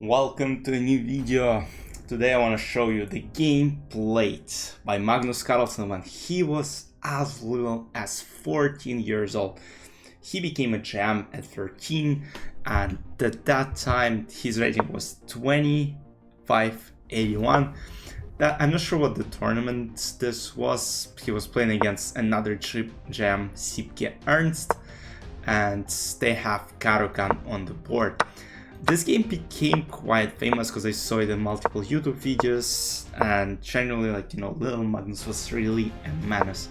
Welcome to a new video. Today I want to show you the game played by Magnus Carlsen when he was as little as 14 years old. He became a champ at 13 and at that time his rating was 2581. I'm not sure what the tournament this was. He was playing against another jam, Sipke Ernst, and they have Karukan on the board. This game became quite famous because I saw it in multiple YouTube videos, and generally, little Magnus was really a menace.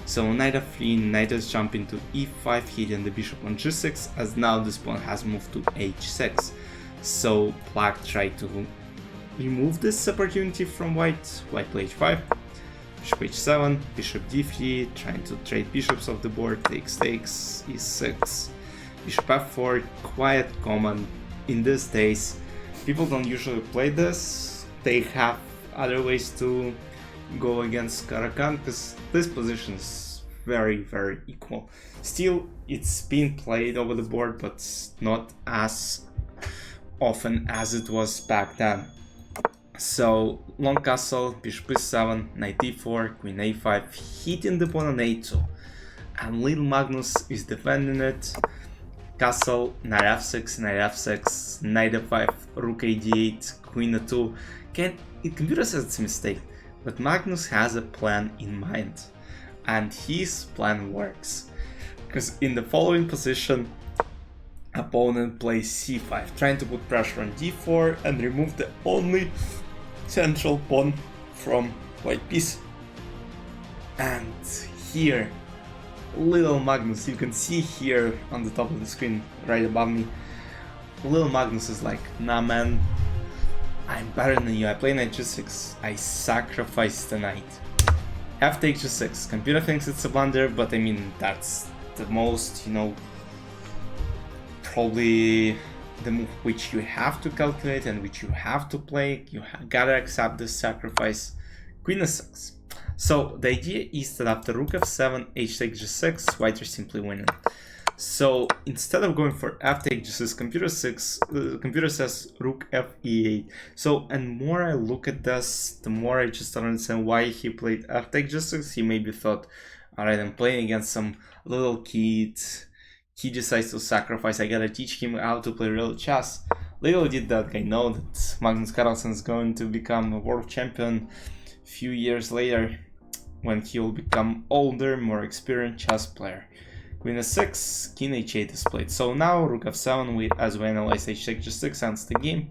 So knight f3, knight is jump into e5, hitting the bishop on g6, as now this pawn has moved to h6. So black tried to remove this opportunity from white. White play h5, bishop h7, bishop d3, trying to trade bishops off the board, takes, e6, bishop f4, quite common. In these days, people don't usually play this. They have other ways to go against Karukan because this position is very equal. Still, it's being played over the board, but not as often as it was back then. So long castle, bishop e7, knight e4, queen a5, hitting the pawn on a2, and little Magnus is defending it. Castle, knight f6, knight f5, rook a d8, queen a2. Computer says it's a mistake, but Magnus has a plan in mind, and his plan works. Because in the following position, opponent plays c5, trying to put pressure on d4 and remove the only central pawn from white piece. And here, little Magnus, you can see here on the top of the screen right above me, little Magnus is like, nah man, I'm better than you, I play knight g6, I sacrifice the knight. F takes g6, computer thinks it's a blunder, but I mean that's the most, probably the move which you have to calculate and which you have to play. You gotta accept this sacrifice. Queen a6. So the idea is that after rook f7, h takes g6, white are simply winning. So instead of going for f takes g6, computer says rook f e8. So and more I look at this, the more I just don't understand why he played f takes g6. He maybe thought, alright, I'm playing against some little kid. He decides to sacrifice. I gotta teach him how to play real chess. Little did that guy know that Magnus Carlsen is going to become a world champion a few years later, when he will become older, more experienced chess player. Queen a6, king h8 is played. So now rook f7, as we analyze h takes g6 ends the game.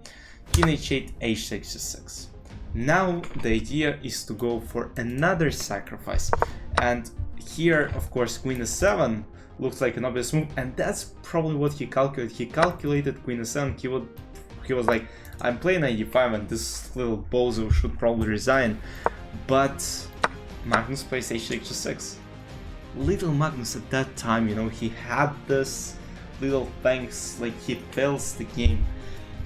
King h8, h takes g6. Now the idea is to go for another sacrifice, and here of course queen a7 looks like an obvious move, and that's probably what he calculated. He calculated queen a7. He was like, I'm playing knight e5 and this little bozo should probably resign, but Magnus plays h takes g6. Little Magnus at that time, he had this little things, like he fails the game.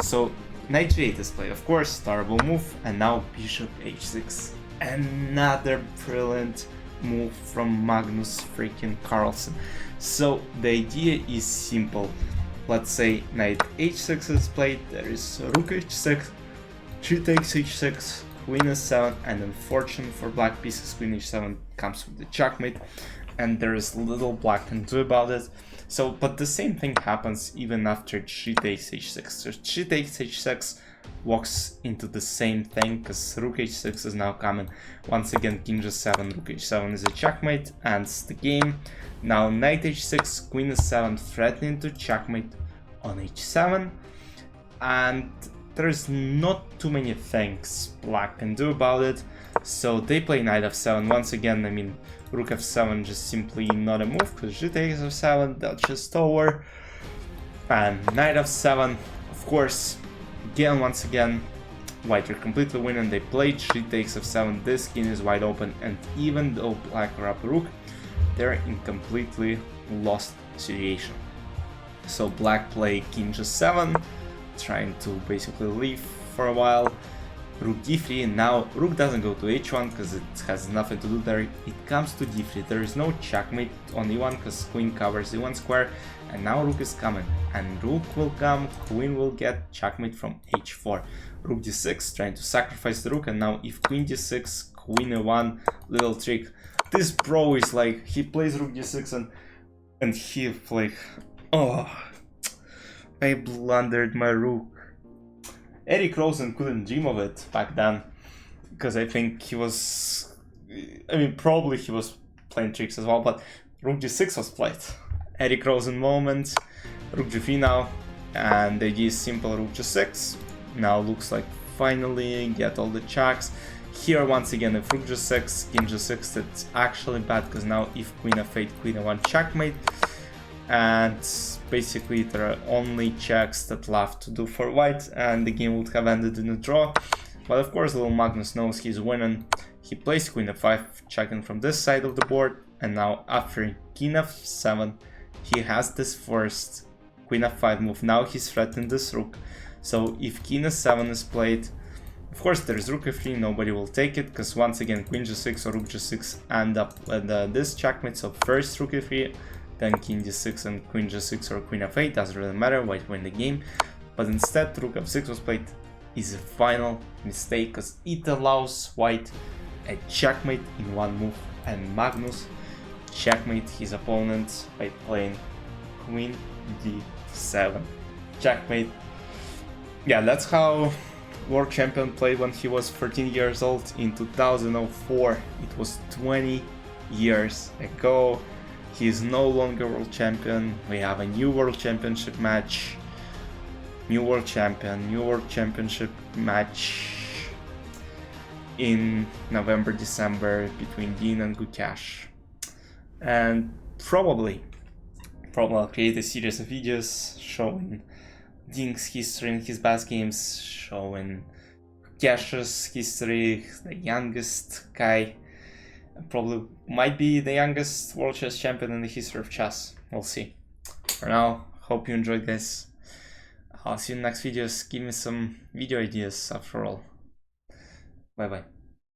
So knight g8 is played, of course, terrible move, and now bishop h6. Another brilliant move from Magnus freaking Carlsen. So the idea is simple. Let's say knight h6 is played, there is rook h6, g takes h6, queen a7, and unfortunately for black pieces, queen h7 comes with the checkmate, and there is little black can do about it. So, but the same thing happens even after g takes h6. So g takes h6 walks into the same thing, because rook h6 is now coming. Once again, king g7, rook h7 is a checkmate, ends the game. Now knight h6, queen a7, threatening to checkmate on h7, and there's not too many things black can do about it. So they play knight f7. Once again, I mean, rook f7 just simply not a move, because g takes f7, they'll just over. And knight f7, of course, once again, white are completely winning. They play g takes f7, this king is wide open, and even though black are up rook, they're in completely lost situation. So black play king g7, trying to basically leave for a while. Rook d3, now rook doesn't go to h1 because it has nothing to do there, it comes to d3, there is no checkmate on e1 because queen covers e1 square, and now rook is coming, and rook will come, queen will get checkmate from h4, rook d6 trying to sacrifice the rook, and now if queen d6, queen e1, little trick, this bro is like, he plays rook d6 and he like, oh, I blundered my rook. Eric Rosen couldn't dream of it back then, because I think he was, I mean, probably he was playing tricks as well, but rook g6 was played. Eric Rosen moment, rook g3 now, and the idea is simple, rook g6, now looks like finally get all the checks. Here once again, if rook g6, king g6, that's actually bad, because now if queen f8, queen a1 checkmate, and basically there are only checks that left to do for white, and the game would have ended in a draw. But of course little Magnus knows he's winning. He plays queen f5, checking from this side of the board, and now after king f7 he has this first queen f5 move. Now he's threatening this rook, so if king f7 is played, of course there's rook f3, nobody will take it, because once again queen g6 or rook g6 end up with this checkmate. So first rook f3, then king d6 and queen g6 or queen f8, doesn't really matter, white win the game. But instead rook f6 was played, is a final mistake, because it allows white a checkmate in one move, and Magnus checkmate his opponent by playing queen d7. Checkmate. Yeah, that's how world champion played when he was 13 years old in 2004. It was 20 years ago. He is no longer world champion. We have a new world championship match. New world champion, new world championship match in November, December between Dean and Gukash. And probably I'll create a series of videos showing Dean's history and his best games, showing Gukash's history, the youngest guy. Probably might be the youngest world chess champion in the history of chess. We'll see. For now, hope you enjoyed, guys. I'll see you in the next videos. Give me some video ideas after all. Bye bye.